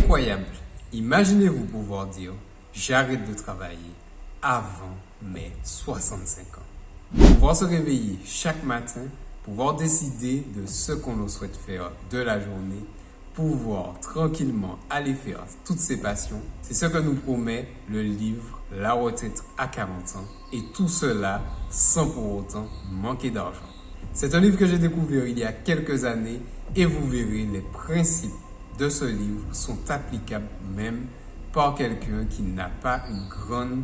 Incroyable! Imaginez-vous pouvoir dire « j'arrête de travailler avant mes 65 ans ». Pouvoir se réveiller chaque matin, pouvoir décider de ce qu'on souhaite faire de la journée, pouvoir tranquillement aller faire toutes ses passions, c'est ce que nous promet le livre La retraite à 40 ans, et tout cela sans pour autant manquer d'argent. C'est un livre que j'ai découvert il y a quelques années et vous verrez, les principes de ce livre sont applicables même par quelqu'un qui n'a pas une grande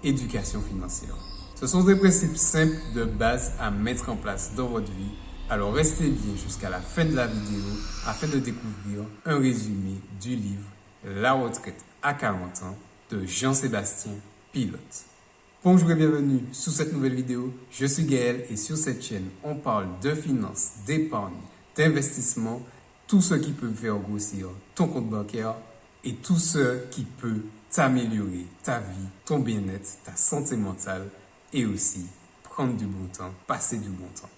éducation financière. Ce sont des principes simples de base à mettre en place dans votre vie. Alors restez bien jusqu'à la fin de la vidéo afin de découvrir un résumé du livre La retraite à 40 ans de Jean-Sébastien Pilote. Bonjour et bienvenue sur cette nouvelle vidéo. Je suis Gaël et sur cette chaîne, on parle de finances, d'épargne, d'investissement, tout ce qui peut faire grossir ton compte bancaire et tout ce qui peut t'améliorer ta vie, ton bien-être, ta santé mentale et aussi prendre du bon temps, passer du bon temps.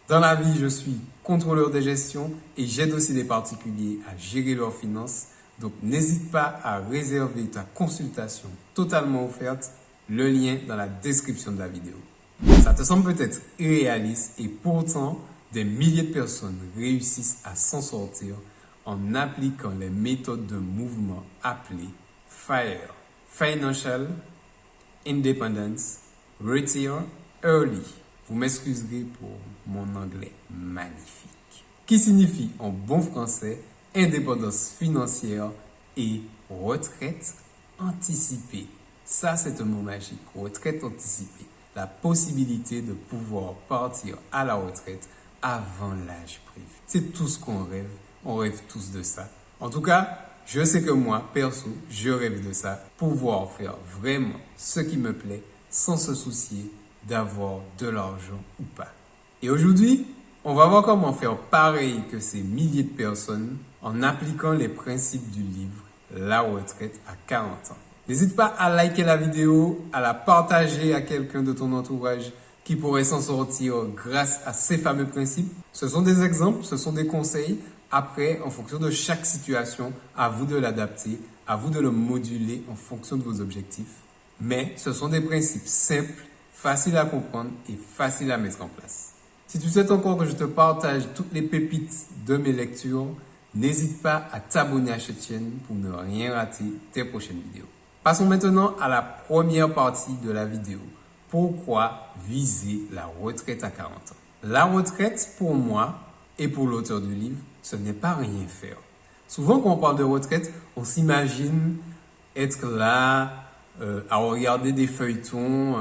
Dans la vie, je suis contrôleur de gestion et j'aide aussi les particuliers à gérer leurs finances. Donc, n'hésite pas à réserver ta consultation totalement offerte. Le lien dans la description de la vidéo. Ça te semble peut-être irréaliste et pourtant, des milliers de personnes réussissent à s'en sortir en appliquant les méthodes de mouvement appelées FIRE, Financial Independence, Retire Early. Vous m'excuserez pour mon anglais magnifique. Qui signifie en bon français indépendance financière et retraite anticipée. Ça, c'est un mot magique. Retraite anticipée. La possibilité de pouvoir partir à la retraite avant l'âge prévu. C'est tout ce qu'on rêve. On rêve tous de ça. En tout cas, je sais que moi, perso, je rêve de ça. Pouvoir faire vraiment ce qui me plaît sans se soucier d'avoir de l'argent ou pas. Et aujourd'hui, on va voir comment faire pareil que ces milliers de personnes en appliquant les principes du livre La retraite à 40 ans. N'hésite pas à liker la vidéo, à la partager à quelqu'un de ton entourage qui pourrait s'en sortir grâce à ces fameux principes. Ce sont des exemples, ce sont des conseils. Après, en fonction de chaque situation, à vous de l'adapter, à vous de le moduler en fonction de vos objectifs. Mais ce sont des principes simples, faciles à comprendre et faciles à mettre en place. Si tu souhaites encore que je te partage toutes les pépites de mes lectures, n'hésite pas à t'abonner à cette chaîne pour ne rien rater des prochaines vidéos. Passons maintenant à la première partie de la vidéo. Pourquoi viser la retraite à 40 ans? La retraite, pour moi et pour l'auteur du livre, ce n'est pas rien faire. Souvent, quand on parle de retraite, on s'imagine être là, à regarder des feuilletons,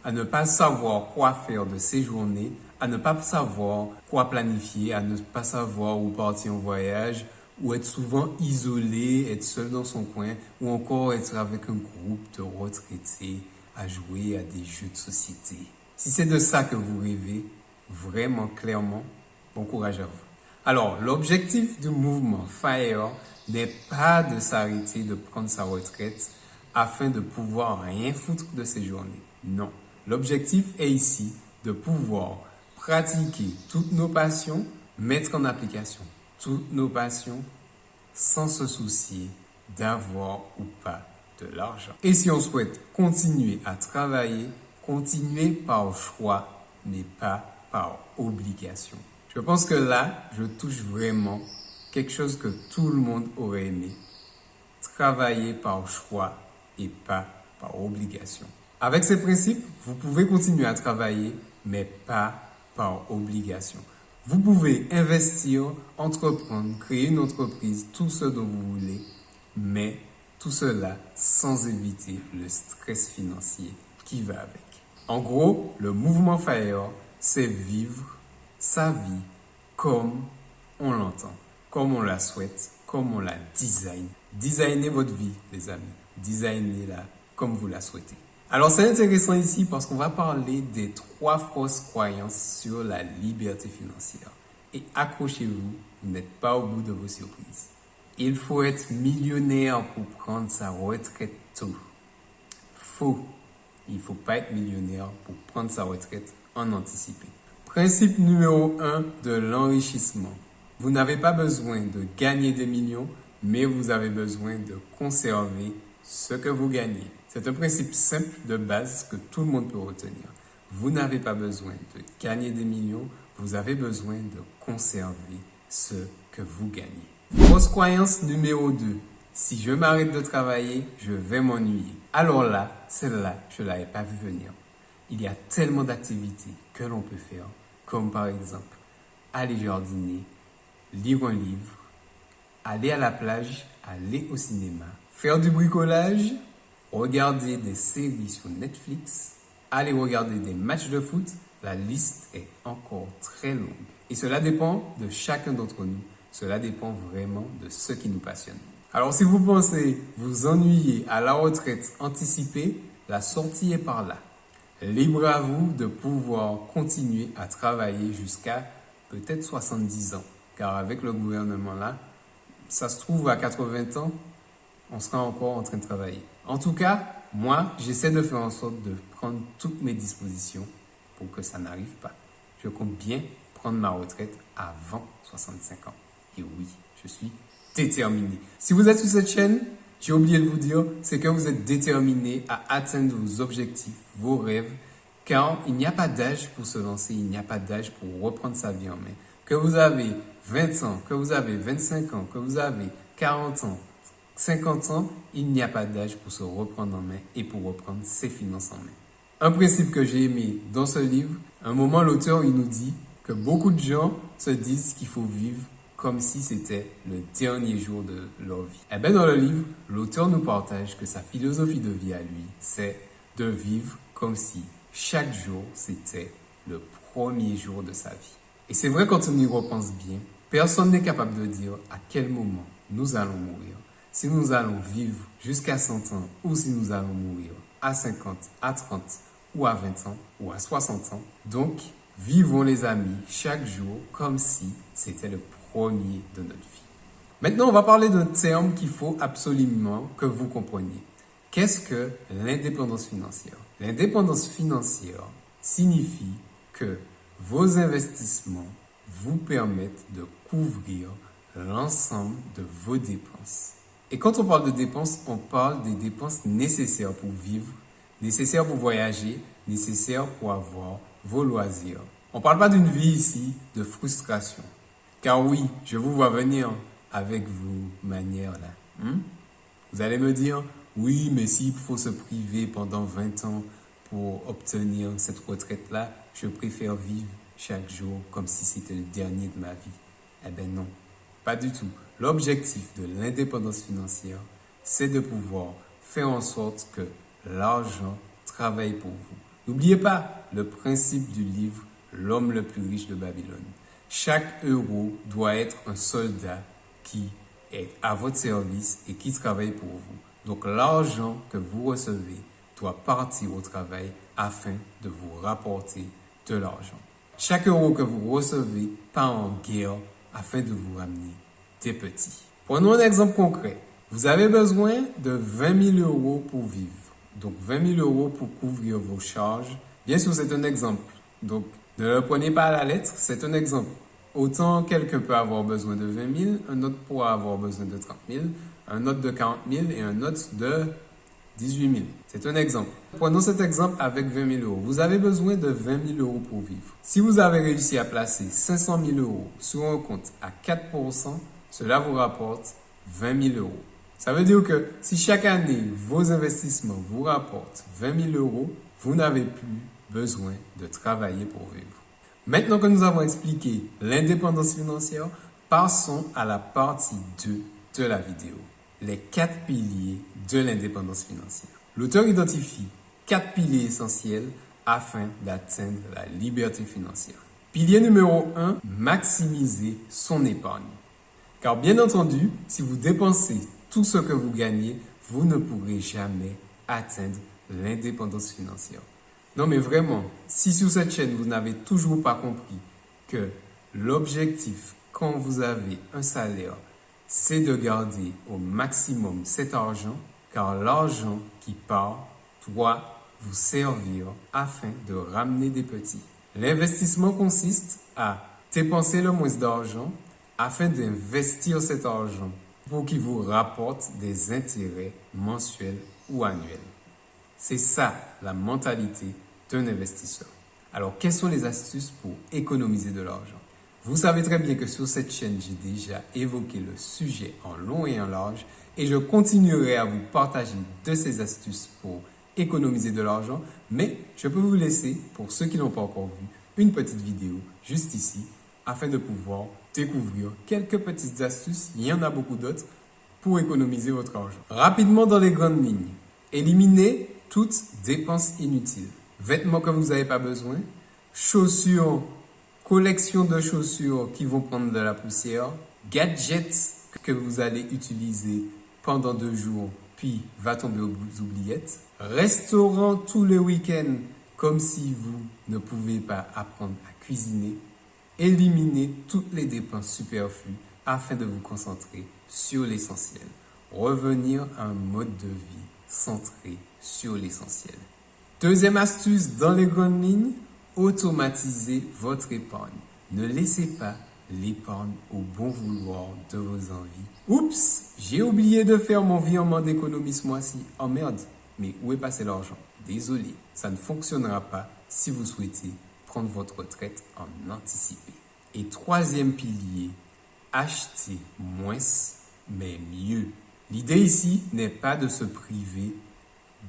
à ne pas savoir quoi faire de ses journées, à ne pas savoir quoi planifier, à ne pas savoir où partir en voyage, ou être souvent isolé, être seul dans son coin, ou encore être avec un groupe de retraités à jouer à des jeux de société. Si c'est de ça que vous rêvez, vraiment clairement, bon courage à vous. Alors, l'objectif du mouvement FIRE n'est pas de s'arrêter de prendre sa retraite afin de pouvoir rien foutre de ses journées. Non. L'objectif est ici de pouvoir pratiquer toutes nos passions, mettre en application toutes nos passions sans se soucier d'avoir ou pas de l'argent. Et si on souhaite continuer à travailler, continuer par choix, mais pas par obligation. Je pense que là, je touche vraiment quelque chose que tout le monde aurait aimé. Travailler par choix et pas par obligation. Avec ces principes, vous pouvez continuer à travailler, mais pas par obligation. Vous pouvez investir, entreprendre, créer une entreprise, tout ce dont vous voulez, mais tout cela sans éviter le stress financier qui va avec. En gros, le mouvement FIRE, c'est vivre sa vie comme on l'entend, comme on la souhaite, comme on la design. Designez votre vie, les amis. Designez-la comme vous la souhaitez. Alors, c'est intéressant ici parce qu'on va parler des 3 fausses croyances sur la liberté financière. Et accrochez-vous, vous n'êtes pas au bout de vos surprises. Il faut être millionnaire pour prendre sa retraite tôt. Faux. Il ne faut pas être millionnaire pour prendre sa retraite en anticipé. Principe numéro 1 de l'enrichissement. Vous n'avez pas besoin de gagner des millions mais vous avez besoin de conserver ce que vous gagnez. C'est un principe simple de base que tout le monde peut retenir. Vous n'avez pas besoin de gagner des millions, vous avez besoin de conserver ce que vous gagnez. Fausse croyance numéro 2. Si je m'arrête de travailler, je vais m'ennuyer. Alors là, celle-là, je ne l'avais pas vu venir. Il y a tellement d'activités que l'on peut faire, comme par exemple aller jardiner, lire un livre, aller à la plage, aller au cinéma, faire du bricolage, regarder des séries sur Netflix, aller regarder des matchs de foot. La liste est encore très longue. Et cela dépend de chacun d'entre nous. Cela dépend vraiment de ce qui nous passionne. Alors si vous pensez vous ennuyer à la retraite anticipée, la sortie est par là. Libre à vous de pouvoir continuer à travailler jusqu'à peut-être 70 ans. Car avec le gouvernement là, ça se trouve à 80 ans, on sera encore en train de travailler. En tout cas, moi, j'essaie de faire en sorte de prendre toutes mes dispositions pour que ça n'arrive pas. Je compte bien prendre ma retraite avant 65 ans. Et oui, je suis déterminé. Si vous êtes sur cette chaîne, j'ai oublié de vous dire, c'est que vous êtes déterminé à atteindre vos objectifs, vos rêves, car il n'y a pas d'âge pour se lancer, il n'y a pas d'âge pour reprendre sa vie en main. Que vous avez 20 ans, que vous avez 25 ans, que vous avez 40 ans, 50 ans, il n'y a pas d'âge pour se reprendre en main et pour reprendre ses finances en main. Un principe que j'ai aimé dans ce livre, à un moment l'auteur il nous dit que beaucoup de gens se disent qu'il faut vivre comme si c'était le dernier jour de leur vie. Et bien dans le livre, l'auteur nous partage que sa philosophie de vie à lui, c'est de vivre comme si chaque jour c'était le premier jour de sa vie. Et c'est vrai quand on y repense bien, personne n'est capable de dire à quel moment nous allons mourir. Si nous allons vivre jusqu'à 100 ans ou si nous allons mourir à 50, à 30 ou à 20 ans ou à 60 ans. Donc, vivons les amis chaque jour comme si c'était le premier de notre vie. Maintenant, on va parler d'un terme qu'il faut absolument que vous compreniez. Qu'est-ce que l'indépendance financière? L'indépendance financière signifie que vos investissements vous permettent de couvrir l'ensemble de vos dépenses. Et quand on parle de dépenses, on parle des dépenses nécessaires pour vivre, nécessaires pour voyager, nécessaires pour avoir vos loisirs. On ne parle pas d'une vie ici de frustration. Car oui, je vous vois venir avec vos manières là. Vous allez me dire, oui, mais s'il faut se priver pendant 20 ans pour obtenir cette retraite-là, je préfère vivre chaque jour comme si c'était le dernier de ma vie. Eh bien non, pas du tout. L'objectif de l'indépendance financière, c'est de pouvoir faire en sorte que l'argent travaille pour vous. N'oubliez pas le principe du livre L'homme le plus riche de Babylone. Chaque euro doit être un soldat qui est à votre service et qui travaille pour vous. Donc l'argent que vous recevez doit partir au travail afin de vous rapporter de l'argent. Chaque euro que vous recevez part en guerre afin de vous ramener des petits. Prenons un exemple concret. Vous avez besoin de 20 000 euros pour vivre. Donc 20 000 euros pour couvrir vos charges. Bien sûr, c'est un exemple. Donc ne le prenez pas à la lettre, c'est un exemple. Autant quelqu'un peut avoir besoin de 20 000, un autre pourra avoir besoin de 30 000, un autre de 40 000 et un autre de 18 000. C'est un exemple. Prenons cet exemple avec 20 000 euros. Vous avez besoin de 20 000 euros pour vivre. Si vous avez réussi à placer 500 000 euros sur un compte à 4%, cela vous rapporte 20 000 euros. Ça veut dire que si chaque année, vos investissements vous rapportent 20 000 euros, vous n'avez plus besoin de travailler pour vivre. Maintenant que nous avons expliqué l'indépendance financière, passons à la partie 2 de la vidéo. Les 4 piliers de l'indépendance financière. L'auteur identifie 4 piliers essentiels afin d'atteindre la liberté financière. Pilier numéro 1, maximiser son épargne. Car bien entendu, si vous dépensez tout ce que vous gagnez, vous ne pourrez jamais atteindre l'indépendance financière. Non mais vraiment, si sur cette chaîne vous n'avez toujours pas compris que l'objectif quand vous avez un salaire, c'est de garder au maximum cet argent, car l'argent qui part doit vous servir afin de ramener des petits. L'investissement consiste à dépenser le moins d'argent afin d'investir cet argent pour qu'il vous rapporte des intérêts mensuels ou annuels. C'est ça la mentalité d'un investisseur. Alors, quelles sont les astuces pour économiser de l'argent? Vous savez très bien que sur cette chaîne, j'ai déjà évoqué le sujet en long et en large et je continuerai à vous partager de ces astuces pour économiser de l'argent, mais je peux vous laisser, pour ceux qui n'ont pas encore vu, une petite vidéo juste ici afin de pouvoir découvrir quelques petites astuces, il y en a beaucoup d'autres, pour économiser votre argent. Rapidement dans les grandes lignes, éliminez toutes dépenses inutiles. Vêtements que vous n'avez pas besoin, chaussures, collection de chaussures qui vont prendre de la poussière, gadgets que vous allez utiliser pendant 2 jours, puis va tomber aux oubliettes, restaurant tous les week-ends comme si vous ne pouvez pas apprendre à cuisiner, éliminez toutes les dépenses superflues afin de vous concentrer sur l'essentiel. Revenir à un mode de vie centré sur l'essentiel. Deuxième astuce dans les grandes lignes, automatisez votre épargne. Ne laissez pas l'épargne au bon vouloir de vos envies. Oups, j'ai oublié de faire mon virement d'économie ce mois-ci. Oh merde, mais où est passé l'argent? Désolé, ça ne fonctionnera pas si vous souhaitez prendre votre retraite en anticipé. Et troisième pilier, achetez moins mais mieux. L'idée ici n'est pas de se priver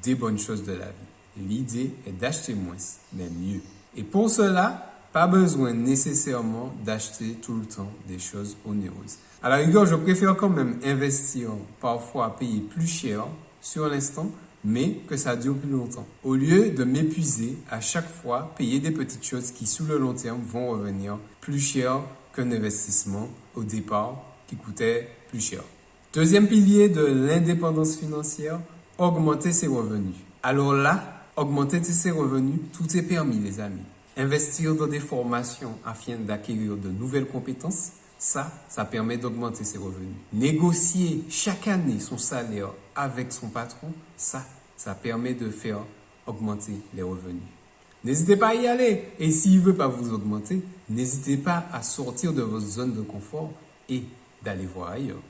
des bonnes choses de la vie. L'idée est d'acheter moins mais mieux. Et pour cela, pas besoin nécessairement d'acheter tout le temps des choses onéreuses. À la rigueur, je préfère quand même investir, parfois payer plus cher sur l'instant, mais que ça dure plus longtemps. Au lieu de m'épuiser à chaque fois, payer des petites choses qui, sur le long terme, vont revenir plus cher qu'un investissement au départ qui coûtait plus cher. Deuxième pilier de l'indépendance financière, augmenter ses revenus. Alors là, augmenter ses revenus, tout est permis, les amis. Investir dans des formations afin d'acquérir de nouvelles compétences, ça permet d'augmenter ses revenus. Négocier chaque année son salaire avec son patron, ça permet de faire augmenter les revenus. N'hésitez pas à y aller. Et s'il ne veut pas vous augmenter, n'hésitez pas à sortir de votre zone de confort et d'aller voir ailleurs.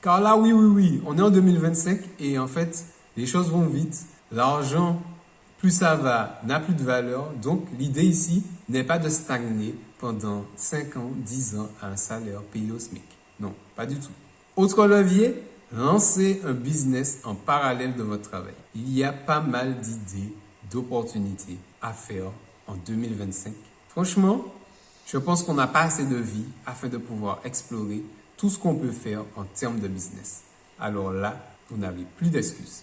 Car là, oui, on est en 2025 et en fait, les choses vont vite. L'argent, plus ça va, n'a plus de valeur. Donc, l'idée ici n'est pas de stagner pendant 5 ans, 10 ans à un salaire payé au SMIC. Non, pas du tout. Autre levier, lancez un business en parallèle de votre travail. Il y a pas mal d'idées, d'opportunités à faire en 2025. Franchement, je pense qu'on n'a pas assez de vie afin de pouvoir explorer tout ce qu'on peut faire en termes de business. Alors là, vous n'avez plus d'excuses.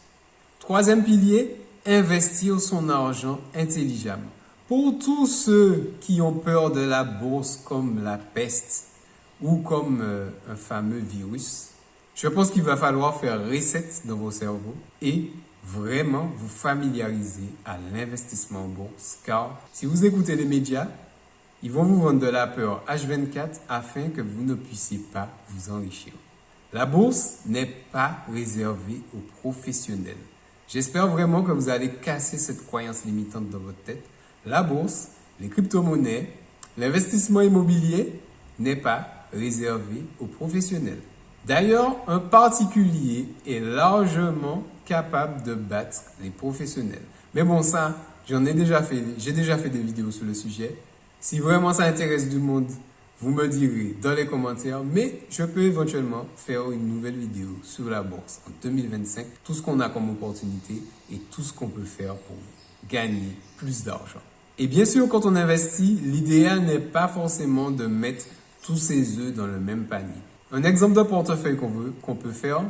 Troisième pilier, investir son argent intelligemment. Pour tous ceux qui ont peur de la bourse comme la peste ou comme un fameux virus, je pense qu'il va falloir faire reset dans vos cerveaux et vraiment vous familiariser à l'investissement en bourse. Car si vous écoutez les médias, ils vont vous vendre de la peur H24 afin que vous ne puissiez pas vous enrichir. La bourse n'est pas réservée aux professionnels. J'espère vraiment que vous allez casser cette croyance limitante dans votre tête. La bourse, les crypto-monnaies, l'investissement immobilier n'est pas réservé aux professionnels. D'ailleurs, un particulier est largement capable de battre les professionnels. Mais bon, ça, j'ai déjà fait des vidéos sur le sujet. Si vraiment ça intéresse du monde, vous me direz dans les commentaires, mais je peux éventuellement faire une nouvelle vidéo sur la bourse en 2025, tout ce qu'on a comme opportunité et tout ce qu'on peut faire pour gagner plus d'argent. Et bien sûr, quand on investit, l'idéal n'est pas forcément de mettre tous ses œufs dans le même panier. Un exemple de portefeuille qu'on peut faire,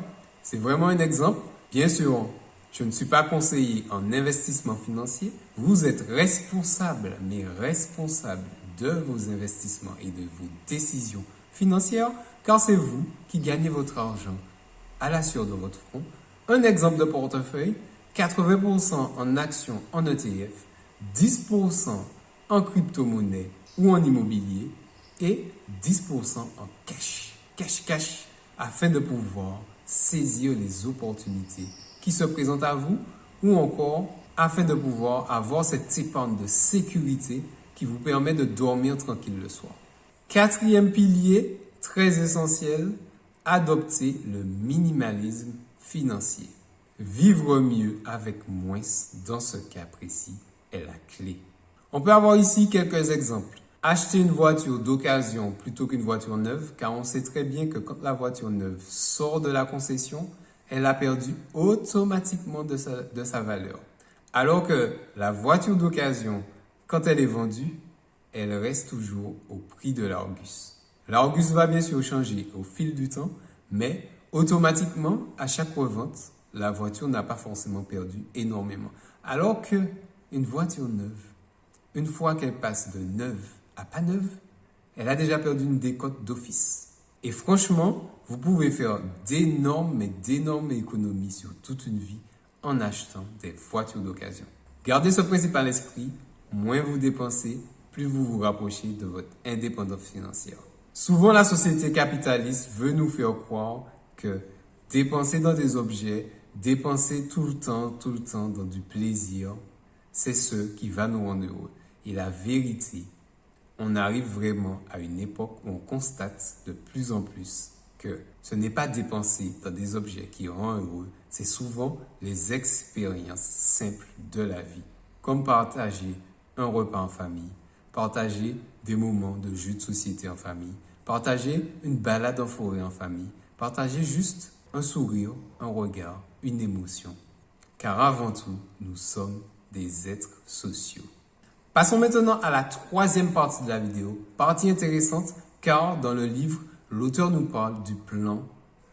c'est vraiment un exemple. Bien sûr, je ne suis pas conseiller en investissement financier. Vous êtes responsable, mais responsable de vos investissements et de vos décisions financières, car c'est vous qui gagnez votre argent à la sueur de votre front. Un exemple de portefeuille, 80% en actions en ETF, 10% en crypto-monnaie ou en immobilier et 10% en cash, afin de pouvoir saisir les opportunités qui se présentent à vous ou encore afin de pouvoir avoir cette épargne de sécurité qui vous permet de dormir tranquille le soir. Quatrième pilier, très essentiel, Adoptez le minimalisme financier. Vivre mieux avec moins dans ce cas précis est la clé. On peut avoir ici quelques exemples. Acheter une voiture d'occasion plutôt qu'une voiture neuve, car on sait très bien que quand la voiture neuve sort de la concession, elle a perdu automatiquement de sa valeur. Alors que la voiture d'occasion, quand elle est vendue, elle reste toujours au prix de l'Argus. L'Argus va bien sûr changer au fil du temps, mais automatiquement, à chaque revente, la voiture n'a pas forcément perdu énormément. Alors que une voiture neuve, une fois qu'elle passe de neuve à pas neuve, elle a déjà perdu une décote d'office. Et franchement, vous pouvez faire d'énormes économies sur toute une vie en achetant des voitures d'occasion. Gardez ce principe à l'esprit, moins vous dépensez, plus vous vous rapprochez de votre indépendance financière. Souvent, la société capitaliste veut nous faire croire que dépenser dans des objets, dépenser tout le temps dans du plaisir, c'est ce qui va nous rendre heureux. Et la vérité, on arrive vraiment à une époque où on constate de plus en plus que ce n'est pas dépenser dans des objets qui rend heureux, c'est souvent les expériences simples de la vie, comme partager un repas en famille, partager des moments de jeux de société en famille, partager une balade en forêt en famille, partager juste un sourire, un regard, une émotion. Car avant tout, nous sommes des êtres sociaux. Passons maintenant à la troisième partie de la vidéo, partie intéressante car dans le livre, l'auteur nous parle du plan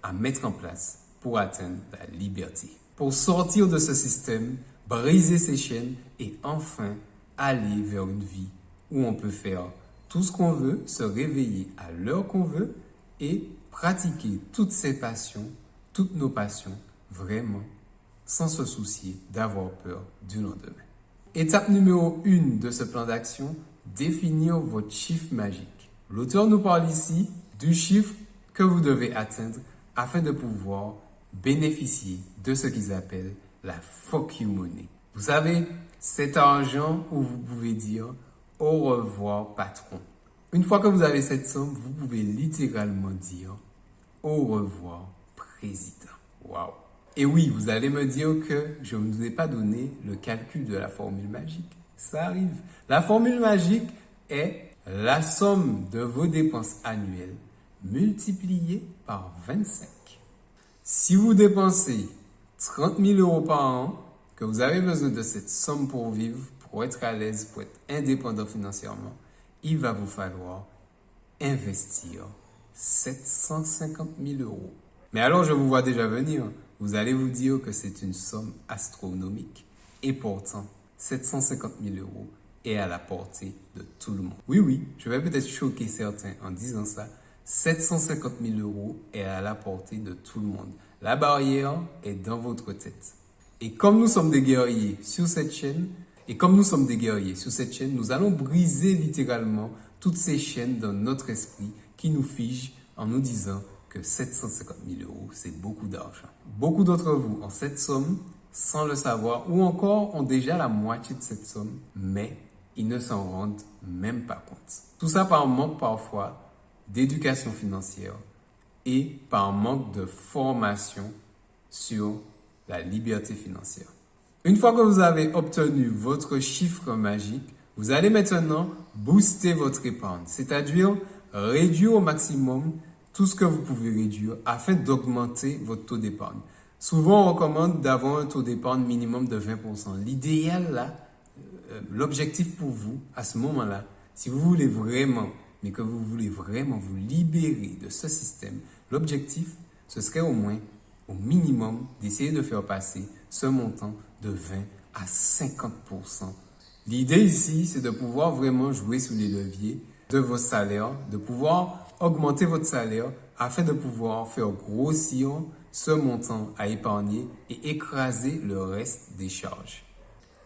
à mettre en place pour atteindre la liberté. Pour sortir de ce système, briser ses chaînes et enfin aller vers une vie où on peut faire tout ce qu'on veut, se réveiller à l'heure qu'on veut et pratiquer toutes ses passions, toutes nos passions, vraiment, sans se soucier d'avoir peur du lendemain. Étape numéro 1 de ce plan d'action, définir votre chiffre magique. L'auteur nous parle ici du chiffre que vous devez atteindre afin de pouvoir bénéficier de ce qu'ils appellent la fuck you money. Vous savez, cet argent où vous pouvez dire au revoir patron. Une fois que vous avez cette somme, vous pouvez littéralement dire au revoir président. Waouh! Et oui, vous allez me dire que je ne vous ai pas donné le calcul de la formule magique. Ça arrive. La formule magique est la somme de vos dépenses annuelles multipliée par 25. Si vous dépensez 30 000 euros par an, que vous avez besoin de cette somme pour vivre, pour être à l'aise, pour être indépendant financièrement, il va vous falloir investir 750 000 euros. Mais alors, je vous vois déjà venir. Vous allez vous dire que c'est une somme astronomique. Et pourtant, 750 000 euros est à la portée de tout le monde. Oui, je vais peut-être choquer certains en disant ça. 750 000 euros est à la portée de tout le monde. La barrière est dans votre tête. Et comme nous sommes des guerriers sur cette chaîne, nous allons briser littéralement toutes ces chaînes dans notre esprit qui nous figent en nous disant que 750 000 euros, c'est beaucoup d'argent. Beaucoup d'entre vous ont cette somme sans le savoir ou encore ont déjà la moitié de cette somme, mais ils ne s'en rendent même pas compte. Tout ça par manque parfois d'éducation financière et par manque de formation sur la liberté financière. Une fois que vous avez obtenu votre chiffre magique, vous allez maintenant booster votre épargne, c'est-à-dire réduire au maximum tout ce que vous pouvez réduire afin d'augmenter votre taux d'épargne. Souvent, on recommande d'avoir un taux d'épargne minimum de 20%. L'idéal là, l'objectif pour vous à ce moment-là, si vous voulez vraiment, mais que vous voulez vraiment vous libérer de ce système, l'objectif, ce serait au minimum, d'essayer de faire passer ce montant de 20 à 50%. L'idée ici, c'est de pouvoir vraiment jouer sur les leviers de vos salaires, de pouvoir augmenter votre salaire afin de pouvoir faire grossir ce montant à épargner et écraser le reste des charges.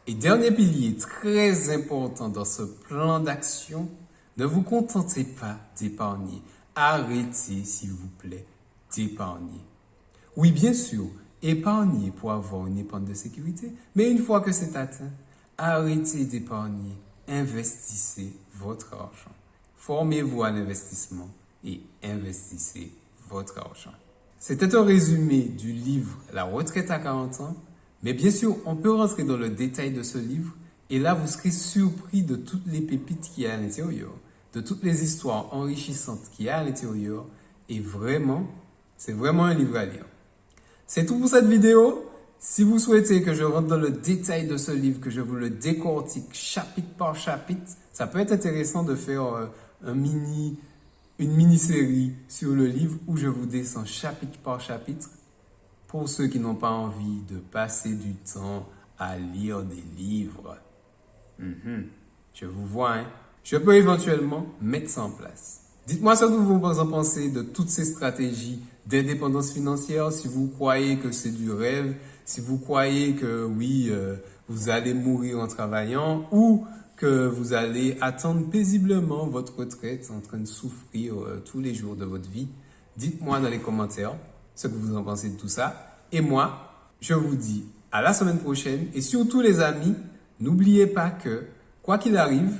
Et dernier pilier très important dans ce plan d'action, ne vous contentez pas d'épargner. Arrêtez, s'il vous plaît, d'épargner. Oui, bien sûr, épargnez pour avoir une épargne de sécurité, mais une fois que c'est atteint, arrêtez d'épargner, investissez votre argent. Formez-vous à l'investissement et investissez votre argent. C'était un résumé du livre La retraite à 40 ans, mais bien sûr, on peut rentrer dans le détail de ce livre et là, vous serez surpris de toutes les pépites qu'il y a à l'intérieur, de toutes les histoires enrichissantes qu'il y a à l'intérieur et vraiment, c'est vraiment un livre à lire. C'est tout pour cette vidéo. Si vous souhaitez que je rentre dans le détail de ce livre, que je vous le décortique chapitre par chapitre, ça peut être intéressant de faire une mini-série sur le livre où je vous descends chapitre par chapitre pour ceux qui n'ont pas envie de passer du temps à lire des livres. Je vous vois, hein? Je peux éventuellement mettre ça en place. Dites-moi ce que vous en pensez de toutes ces stratégies d'indépendance financière, si vous croyez que c'est du rêve, si vous croyez que oui, vous allez mourir en travaillant ou que vous allez attendre paisiblement votre retraite en train de souffrir tous les jours de votre vie. Dites-moi dans les commentaires ce que vous en pensez de tout ça. Et moi, je vous dis à la semaine prochaine. Et surtout les amis, n'oubliez pas que quoi qu'il arrive,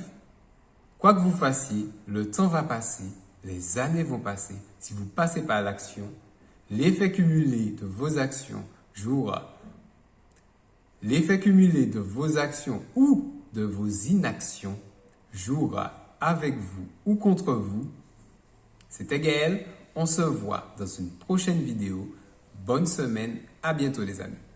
quoi que vous fassiez, le temps va passer, les années vont passer. Si vous ne passez pas à l'action, l'effet cumulé de vos actions jouera. L'effet cumulé de vos actions ou de vos inactions jouera avec vous ou contre vous. C'était Gaël. On se voit dans une prochaine vidéo. Bonne semaine. À bientôt les amis.